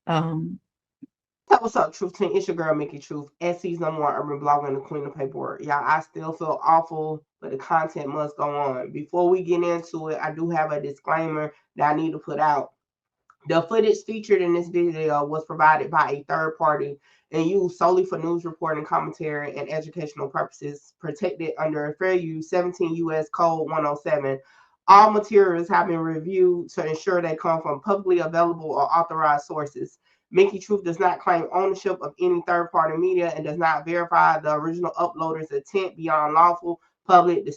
Um, What's up, Truth Team? It's your girl, Mickey Truth. SC's number one urban blogger and the queen of paperwork. Y'all, I still feel awful, but the content must go on. Before we get into it, I do have a disclaimer that I need to put out. The footage featured in this video was provided by a third party and used solely for news reporting, commentary, and educational purposes, protected under Fair Use 17 U.S. Code 107. All materials have been reviewed to ensure they come from publicly available or authorized sources. Mickey Truth does not claim ownership of any third-party media and does not verify the original uploader's intent beyond lawful public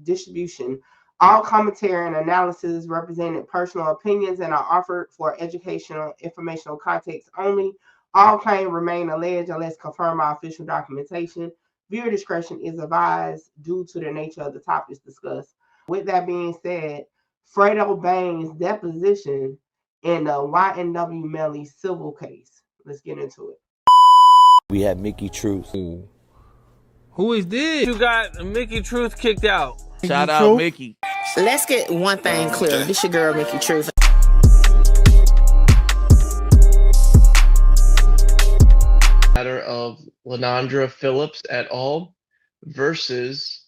distribution. All commentary and analysis represented personal opinions and are offered for educational, informational context only. All claims remain alleged unless confirmed by official documentation. Viewer discretion is advised due to the nature of the topics discussed. With that being said, Fredo Bang's deposition in the YNW Melly civil case. Let's get into it. We have Mickey Truth. Who is this? You got Mickey Truth kicked out. Shout out Mickey. Let's get one thing clear. This your girl, Mickey Truth. Matter of Lenandra Phillips et al. Versus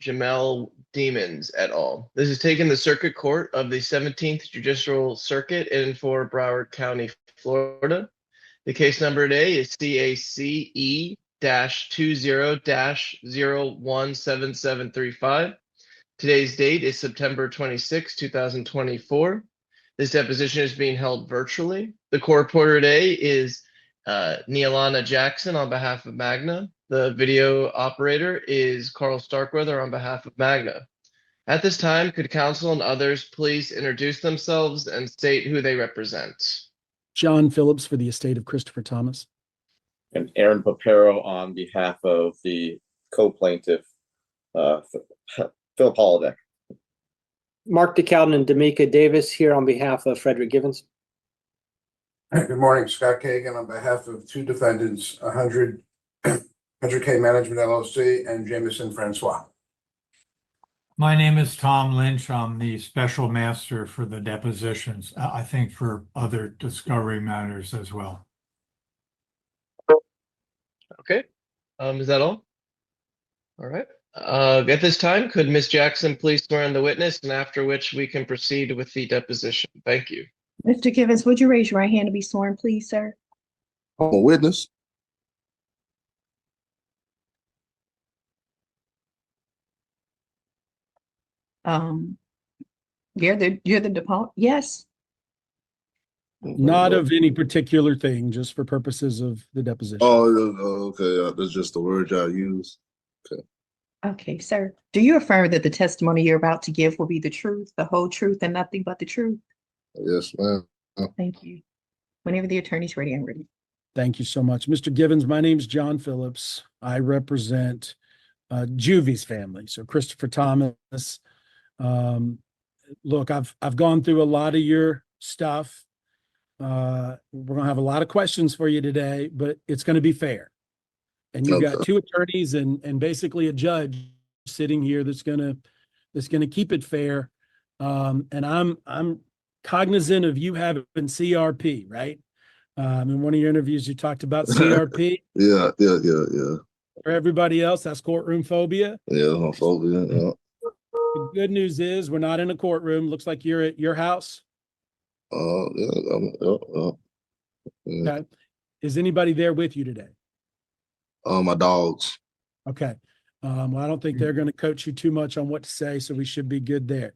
Jamel Demons et al. This is taken the Circuit Court of the 17th Judicial Circuit in for Broward County, Florida. The case number today is CACE-20-017735. Today's date is September 26, 2024. This deposition is being held virtually. The court reporter today is Nealana Jackson on behalf of Magna. The video operator is Carl Starkweather on behalf of Magna. At this time, could counsel and others please introduce themselves and state who they represent? John Phillips for the estate of Christopher Thomas. And Aaron Papero on behalf of the co-plaintiff, Philip Holodeck. Mark DeCalden and D'Amica Davis here on behalf of Frederick Givens. Good morning, Scott Kagan on behalf of two defendants, 100K Management LLC and Jameson Francois. My name is Tom Lynch. I'm the special master for the depositions, I think for other discovery matters as well. Okay, is that all? All right. At this time, could Ms. Jackson please swear in the witness, and after which we can proceed with the deposition. Thank you. Mr. Givens, would you raise your right hand to be sworn, please, sir? I'm a witness. You're the deponent? Yes. Not of any particular thing, just for purposes of the deposition. Oh, okay. That's just the word I use. Okay. Okay, sir. Do you affirm that the testimony you're about to give will be the truth, the whole truth, and nothing but the truth? Yes, ma'am. Thank you. Whenever the attorney's ready, I'm ready. Thank you so much. Mr. Givens, my name's John Phillips. I represent Juvie's family, so Christopher Thomas. Look, I've gone through a lot of your stuff. We're gonna have a lot of questions for you today, but it's gonna be fair. And you've got two attorneys and basically a judge sitting here that's gonna keep it fair. And I'm cognizant of you having CRP, right? In one of your interviews, you talked about CRP. Yeah. For everybody else, that's courtroom phobia. Yeah, phobia. Yeah. The good news is we're not in a courtroom. Looks like you're at your house. Yeah. Okay. Is anybody there with you today? My dogs. Okay. Well, I don't think they're going to coach you too much on what to say, so we should be good there.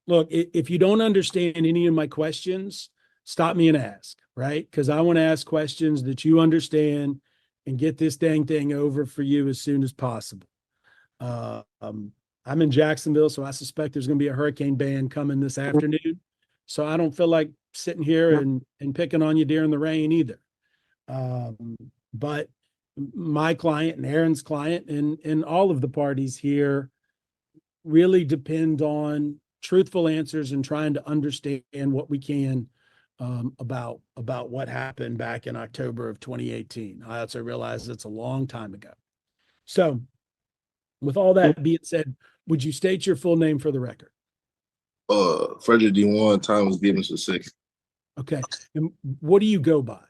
Look, if you don't understand any of my questions, stop me and ask, right? Because I want to ask questions that you understand and get this dang thing over for you as soon as possible. I'm in Jacksonville, so I suspect there's going to be a hurricane band coming this afternoon. So I don't feel like sitting here and picking on you during the rain either. But my client and Aaron's client and all of the parties here really depend on truthful answers and trying to understand what we can about what happened back in October of 2018. I also realize it's a long time ago. So with all that being said, would you state your full name for the record? Frederick D1, Thomas Givens II. Okay. And what do you go by?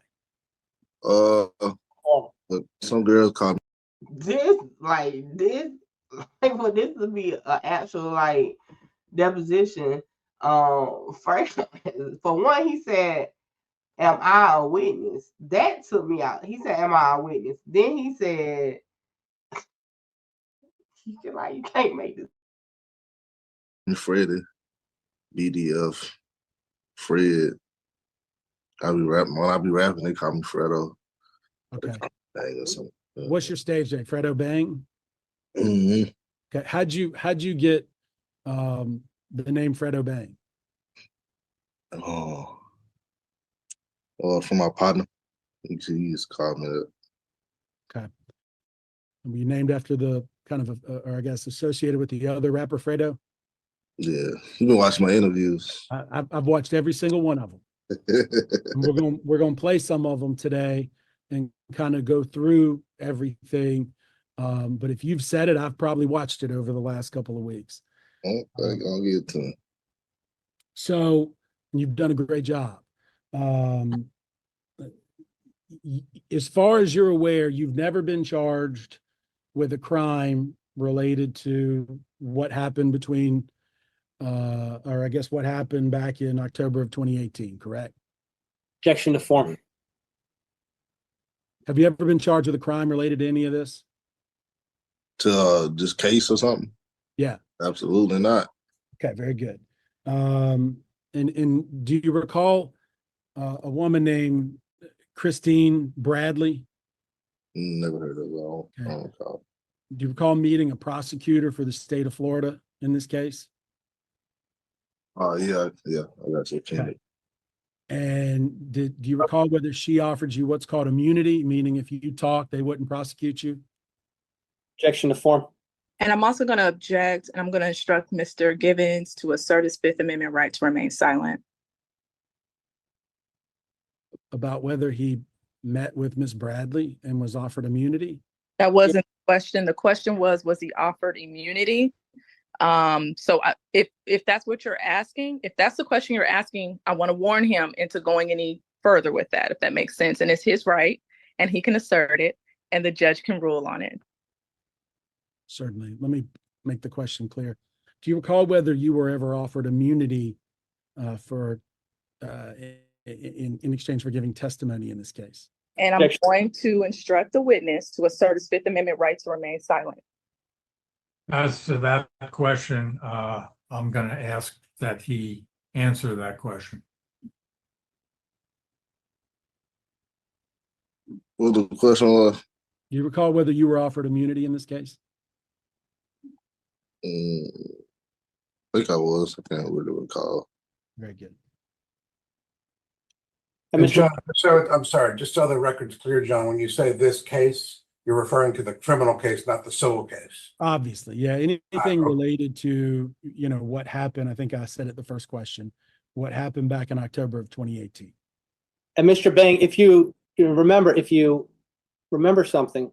Some girls call me. This for this to be an actual like deposition. First, for one, he said, "Am I a witness?" That took me out. He said, "Am I a witness?" Then he said, "You can't make this." Fredo, BDF, Fred. I be rapping. When I be rapping, they call me Fredo. Okay. Bang or something. What's your stage name? Fredo Bang? Mm-hmm. Okay. How'd you get the name Fredo Bang? Oh, from my partner. He used to call me that. Okay. Were you named after the kind of, or I guess associated with the other rapper Fredo? Yeah, you been watching my interviews. I've watched every single one of them. And we're gonna play some of them today and kind of go through everything. But if you've said it, I've probably watched it over the last couple of weeks. Okay, I'll get to it. So you've done a great job. As far as you're aware, you've never been charged with a crime related to what happened between, or I guess what happened back in October of 2018, correct? Objection to form. Have you ever been charged with a crime related to any of this? To this case or something? Yeah. Absolutely not. Okay, very good. And do you recall a woman named Christine Bradley? Never heard of it. I don't recall. Do you recall meeting a prosecutor for the state of Florida in this case? Yeah, I got you. Okay. And do you recall whether she offered you what's called immunity, meaning if you talk, they wouldn't prosecute you? Objection to form. And I'm also going to object, and I'm going to instruct Mr. Givens to assert his Fifth Amendment right to remain silent. About whether he met with Ms. Bradley and was offered immunity? That wasn't the question. The question was he offered immunity? So if that's what you're asking, if that's the question you're asking, I want to warn him into going any further with that, if that makes sense. And it's his right, and he can assert it, and the judge can rule on it. Certainly. Let me make the question clear. Do you recall whether you were ever offered immunity in exchange for giving testimony in this case? And I'm going to instruct the witness to assert his Fifth Amendment right to remain silent. As to that question, I'm going to ask that he answer that question. What the question was? Do you recall whether you were offered immunity in this case? I think I was. I can't really recall. Very good. And John, so I'm sorry, just so the record's clear, John, when you say this case, you're referring to the criminal case, not the civil case. Obviously, yeah. Anything related to, what happened, I think I said it the first question, what happened back in October of 2018. And Mr. Bang, if you remember something,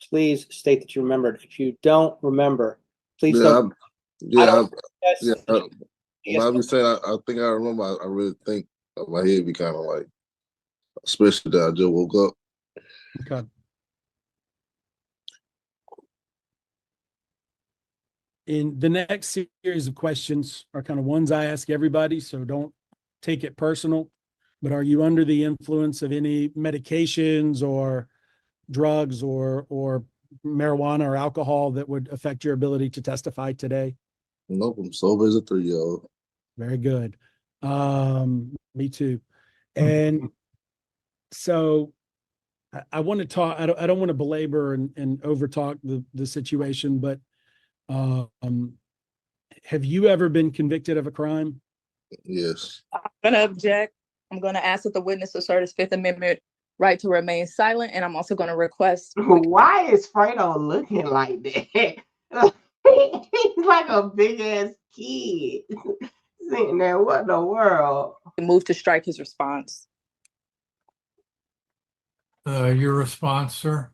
please state that you remembered. If you don't remember, please don't. When I be saying I think I remember, I really think my head be kind of like, especially that I just woke up. Okay. In the next series of questions are kind of ones I ask everybody, so don't take it personal, but are you under the influence of any medications or drugs or marijuana or alcohol that would affect your ability to testify today? Nope, I'm sober as a 3-year-old. Very good. Me too. And so I want to talk, I don't want to belabor and over talk the situation, but have you ever been convicted of a crime? Yes. I'm going to object. I'm going to ask that the witness assert his Fifth Amendment right to remain silent, and I'm also going to request. Why is Fredo looking like that? He's like a big ass kid sitting there. What in the world? Move to strike his response. Your response, sir?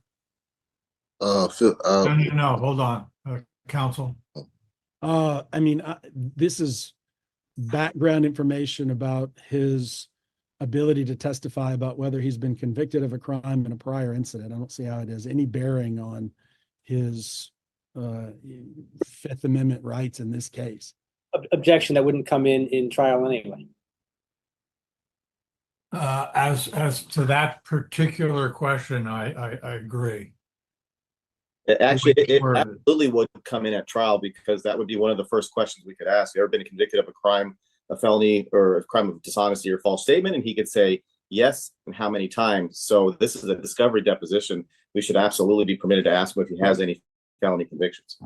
No, hold on. Counsel. This is background information about his ability to testify about whether he's been convicted of a crime in a prior incident. I don't see how it has any bearing on his Fifth Amendment rights in this case. Objection, that wouldn't come in trial anyway. As to that particular question, I agree. Actually, it Worded. absolutely would come in at trial, because that would be one of the first questions we could ask. You ever been convicted of a crime, a felony, or a crime of dishonesty or false statement? And he could say yes, and how many times. So this is a discovery deposition. We should absolutely be permitted to ask him if he has any felony convictions.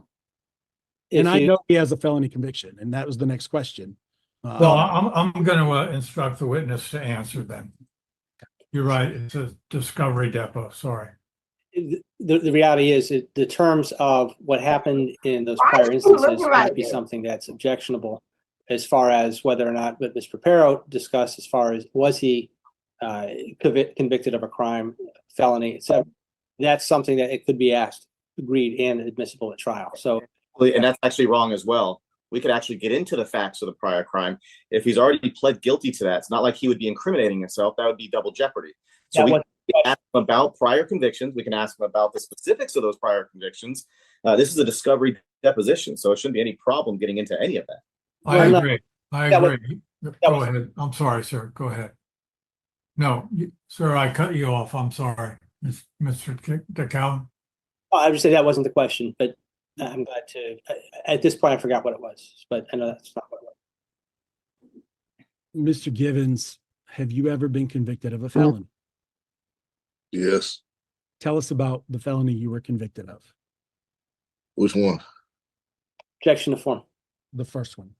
And I know he has a felony conviction, and that was the next question. Well, I'm going to instruct the witness to answer them. You're right. It's a discovery depo. Sorry. The reality is that the terms of what happened in those prior instances might be something that's objectionable, as far as whether or not what Ms. Preparo discussed, as far as was he convicted of a crime, felony, etc. That's something that it could be asked, agreed, and admissible at trial. So, and that's actually wrong as well. We could actually get into the facts of the prior crime. If he's already pled guilty to that, it's not like he would be incriminating himself. That would be double jeopardy. So we can ask him about prior convictions. We can ask him about the specifics of those prior convictions. This is a discovery deposition, so it shouldn't be any problem getting into any of that. I agree. I agree. Go ahead. I'm sorry, sir. Go ahead. No, sir, I cut you off. I'm sorry, Mr. DeCalvin. I would say that wasn't the question, but I'm glad to. At this point, I forgot what it was, but I know that's not what it was. Mr. Givens, have you ever been convicted of a felony? Yes. Tell us about the felony you were convicted of. Which one? Objection to form. The first one.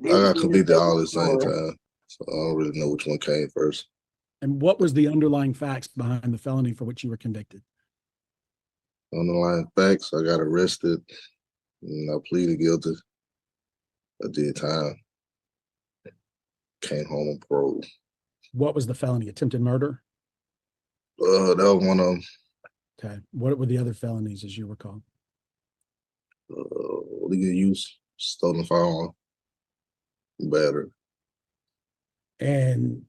I got convicted all at the same time, so I don't really know which one came first. And what was the underlying facts behind the felony for which you were convicted? Underlying facts, I got arrested and I pleaded guilty. I did time. Came home on parole. What was the felony? Attempted murder? That was one of them. Okay. What were the other felonies, as you recall? Legal use, stolen firearm, battery. And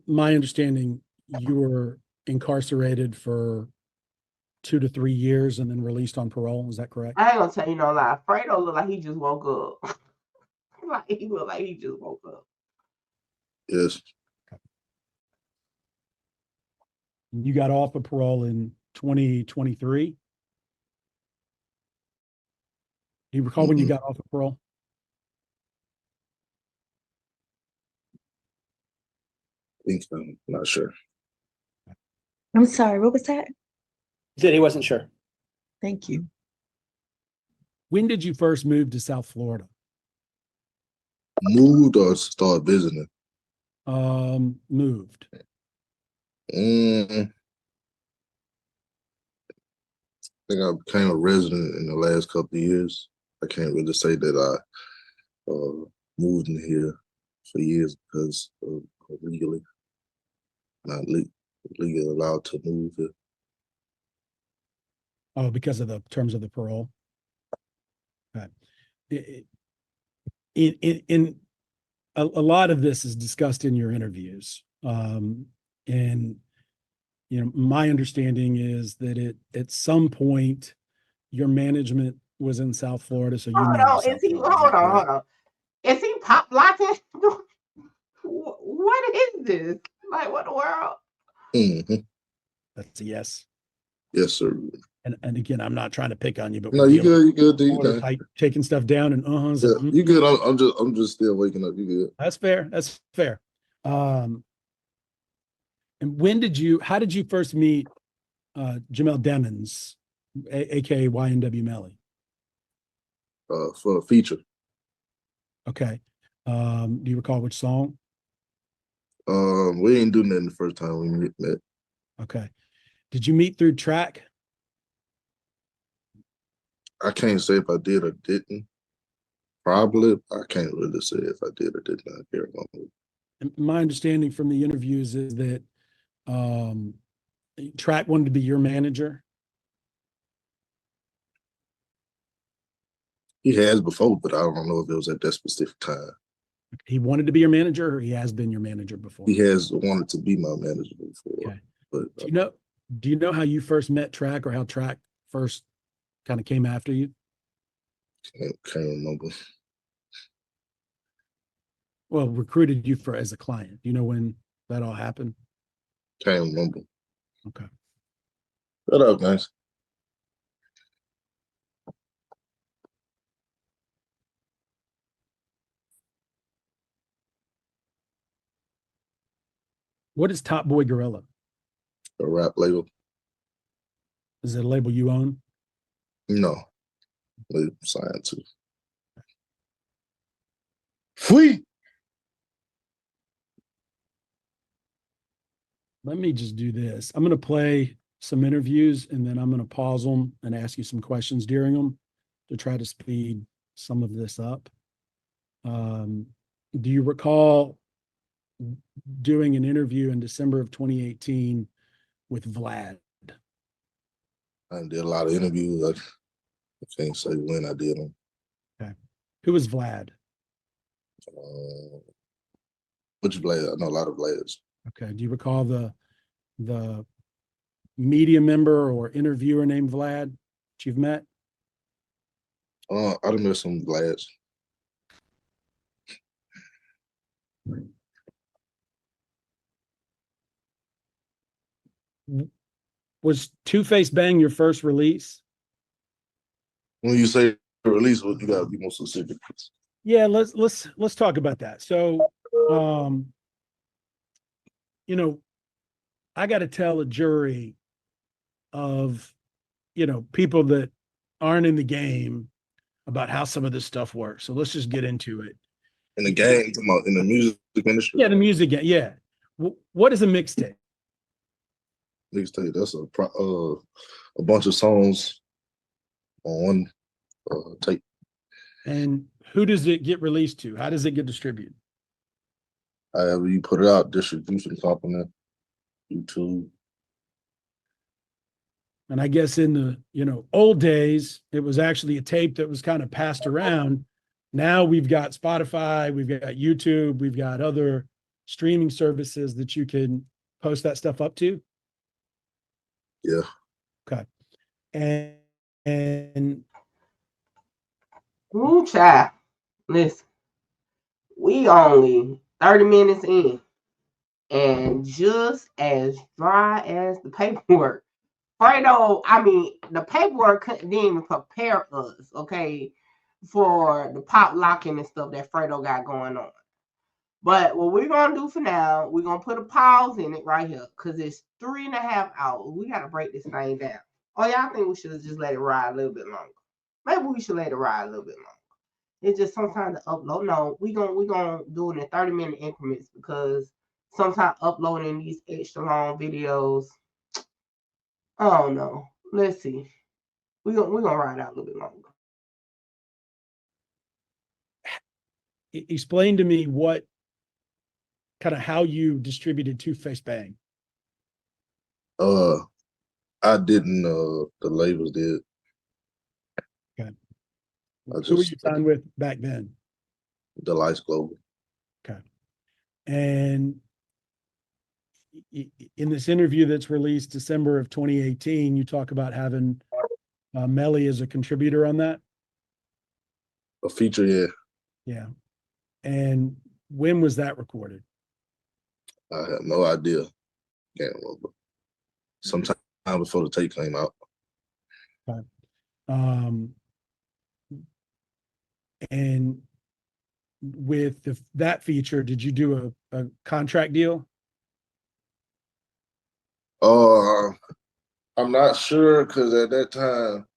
my understanding, you were incarcerated for 2 to 3 years and then released on parole. Is that correct? I ain't gonna tell you no lie. Fredo look like he just woke up. Like he look like he just woke up. Yes. You got off of parole in 2023. Do you recall when you got off of parole? I think so. I'm not sure. I'm sorry, what was that? He said he wasn't sure. Thank you. When did you first move to South Florida? Moved or start visiting? Moved. I think I became a resident in the last couple of years. I can't really say that I moved in here for years because of legally not legally allowed to move here. Oh, because of the terms of the parole. Okay. In a lot of this is discussed in your interviews, and you know, my understanding is that at some point your management was in South Florida, so you Hold on. Is he pop locking? What is this? Like, what the world? Mm-hmm. That's a yes. Yes, sir. And again, I'm not trying to pick on you, but no, you good. You good. Like taking stuff down and yeah, you good. I'm just still waking up. You good. That's fair. That's fair. And how did you first meet Jamel Demons, aka YNW Melly? For a feature. Okay. Do you recall which song? We didn't do nothing the first time we met. Okay. Did you meet through track? I can't say if I did or didn't. Probably. I can't really say if I did or did not. My understanding from the interviews is that Track wanted to be your manager. He has before, but I don't know if it was at that specific time. He wanted to be your manager, or he has been your manager before? He has wanted to be my manager before. Okay. But Do you know how you first met Track, or how Track first kind of came after you? can't remember. Well, recruited you as a client. Do you know when that all happened? Can't remember. Okay. Shut up, guys. What is Top Boy Gorilla? A rap label? Is it a label you own? No. Label signed to. Free. Let me just do this. I'm going to play some interviews, and then I'm going to pause them and ask you some questions during them to try to speed some of this up. Do you recall doing an interview in December of 2018 with Vlad? I did a lot of interviews. I can't say when I did them. Okay. Who was Vlad? Which Vlad? I know a lot of Vlads. Okay. Do you recall the media member or interviewer named Vlad that you've met? I done met some Vlads. Was Two-Face Bang your first release? When you say release, what you gotta be more specific. Yeah, let's talk about that. So, I got to tell a jury of, people that aren't in the game about how some of this stuff works. So let's just get into it. In the game, in the music industry? Yeah, the music game. Yeah. What is a mixtape? Mixtape, that's a bunch of songs on one tape. And who does it get released to? How does it get distributed? However you put it out, distribution company, YouTube. And I guess in the, old days, it was actually a tape that was kind of passed around. Now we've got Spotify, we've got YouTube, we've got other streaming services that you can post that stuff up to. Yeah. Okay. And Ooh, child. Listen, we only 30 minutes in, and just as dry as the paperwork. Fredo, the paperwork didn't even prepare us, okay, for the pop locking and stuff that Fredo got going on. But what we're going to do for now, we're going to put a pause in it right here, because it's 3.5 hours. We got to break this thing down. Oh, y'all think we should just let it ride a little bit longer? Maybe we should let it ride a little bit longer. It's just sometimes the upload. No, we gonna do it in 30-minute increments, because sometimes uploading these extra long videos, I don't know. Let's see. We're gonna ride out a little bit longer. Explain to me how you distributed Two-Face Bang. I didn't. The labels did. Okay. Who were you signed with back then? The Lights Global. Okay. And in this interview that's released December of 2018, you talk about having Melly as a contributor on that. A feature, yeah. Yeah. And when was that recorded? I have no idea. Can't remember. Sometime before the tape came out. Okay. And with that feature, did you do a contract deal? I'm not sure, because at that time,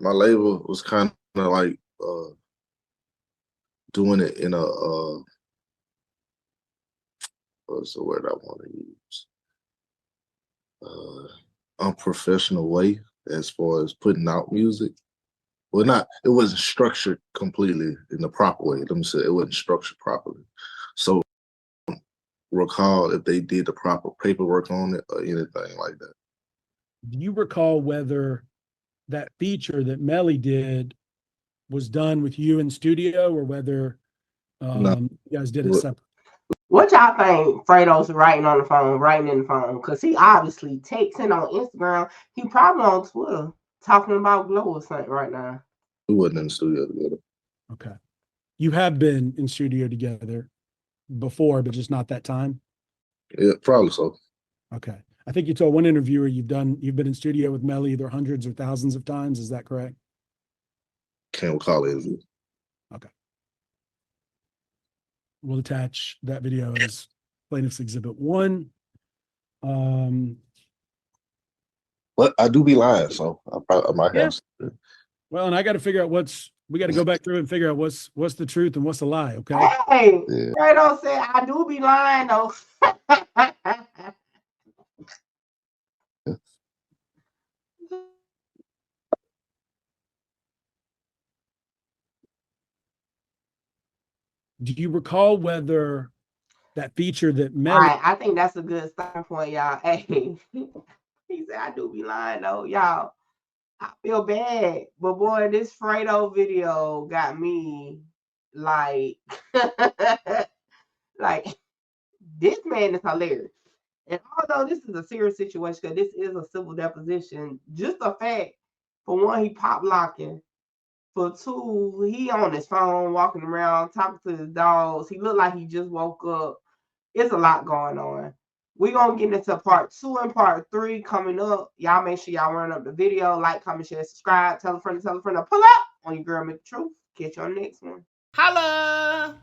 my label was kind of like doing it in a what's the word I want to use? Unprofessional way, as far as putting out music. Well, it wasn't structured completely in the proper way. Let me say, it wasn't structured properly. So recall if they did the proper paperwork on it or anything like that. Do you recall whether that feature that Melly did was done with you in studio, or whether You guys did it separate. What y'all think Fredo's writing in the phone? Because he obviously texting on Instagram. He probably on Twitter talking about Glow or something right now. We wasn't in the studio together. Okay. You have been in studio together before, but just not that time? Yeah, probably so. Okay. I think you told one interviewer you've been in studio with Melly either hundreds or thousands of times. Is that correct? Can't recall it. Okay. We'll attach that video as Plaintiff's Exhibit 1. But I do be lying, so I might have to. Well, and I got to figure out we got to go back through and figure out what's the truth and what's the lie, okay? Hey, Fredo said, I do be lying, though. Do you recall whether that feature that Melly... All right, I think that's a good starting point, y'all. Hey, he said, I do be lying, though. Y'all, I feel bad. But, boy, this Fredo video got me, like, like, this man is hilarious. And although this is a serious situation, because this is a civil deposition, just the fact, for one, he pop locking. For two, he on his phone, walking around, talking to his dogs. He looked like he just woke up. It's a lot going on. We're going to get into part 2 and part 3 coming up. Y'all make sure y'all run up the video, like, comment, share, subscribe, tell a friend to pull up on your girl, Mickey Truth. Catch you on the next one. Holla!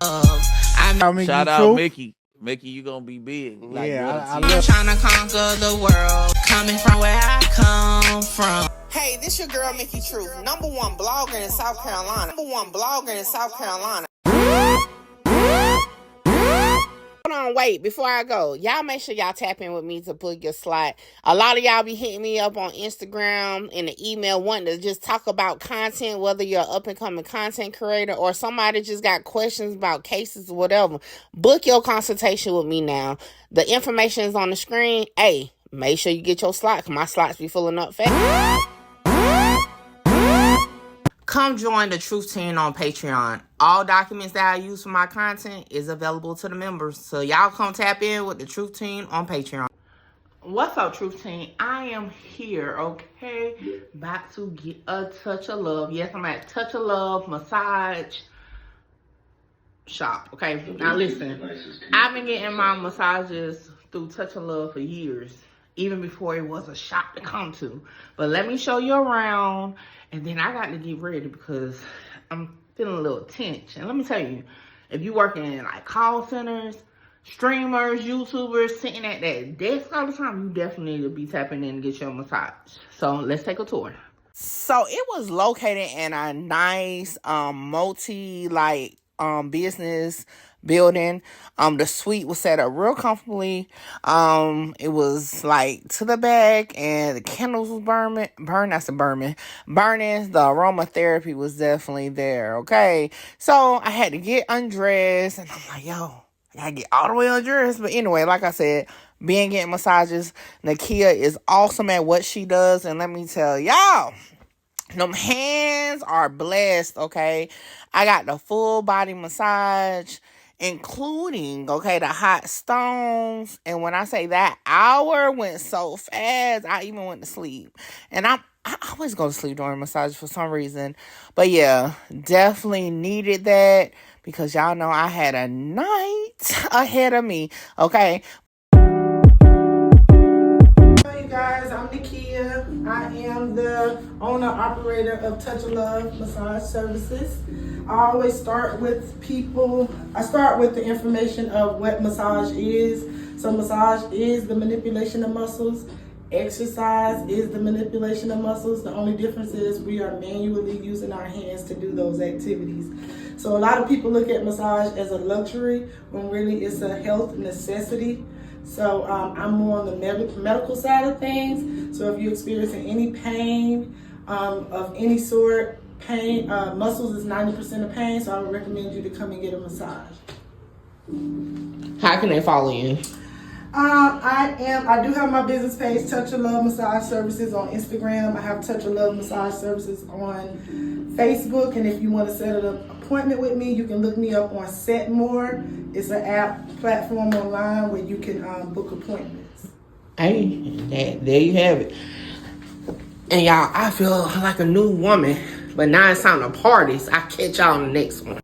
Shout out Mickey. Mickey, you gonna be big. Like I'm trying to conquer the world, coming from where I come from. Hey, this your girl, Mickey Truth, #1 blogger in South Carolina. #1 blogger in South Carolina. Hold on, wait, before I go, y'all make sure y'all tap in with me to book your slot. A lot of y'all be hitting me up on Instagram and the email wanting to just talk about content, whether you're an up-and-coming content creator or somebody just got questions about cases or whatever. Book your consultation with me now. The information is on the screen. Hey, make sure you get your slot, because my slots be filling up fast. Come join the Truth Team on Patreon. All documents that I use for my content is available to the members. So y'all come tap in with the Truth Team on Patreon. What's up, Truth Team? I am here, okay? Back to get a touch of love. Yes, I'm at Touch of Love Massage Shop, okay? Now listen, I've been getting my massages through Touch of Love for years, even before it was a shop to come to. But let me show you around. And then I got to get ready because I'm feeling a little tense. And let me tell you, if you working in like call centers, streamers, YouTubers, sitting at that desk all the time, you definitely need to be tapping in to get your massage. So let's take a tour. So it was located in a nice business building. The suite was set up real comfortably. It was like to the back, and the candles was burning. The aromatherapy was definitely there. Okay, so I had to get undressed, and I'm like, yo, I gotta get all the way undressed. But anyway, like I said, being getting massages, Nakia is awesome at what she does, and let me tell y'all, them hands are blessed. Okay, I got the full body massage, including, okay, the hot stones. And when I say that hour went so fast, I even went to sleep. And I always go to sleep during massage for some reason. But yeah, definitely needed that, because y'all know I had a night ahead of me, okay? Hey guys, I'm Nakia. I am the owner-operator of Touch of Love Massage Services. I always start with people. I start with the information of what massage is. So massage is the manipulation of muscles. Exercise is the manipulation of muscles. The only difference is we are manually using our hands to do those activities. So a lot of people look at massage as a luxury when really it's a health necessity. So I'm more on the medical side of things. So if you're experiencing any pain of any sort, muscles is 90% of pain, so I would recommend you to come and get a massage. How can they follow you? I do have my business page, Touch of Love Massage Services, on Instagram. I have Touch of Love Massage Services on Facebook, and if you want to set an appointment with me, you can look me up on Setmore. It's an app platform online where you can book appointments. Hey, there you have it. And y'all, I feel like a new woman, but now it's time to parties. I'll catch y'all on the next one.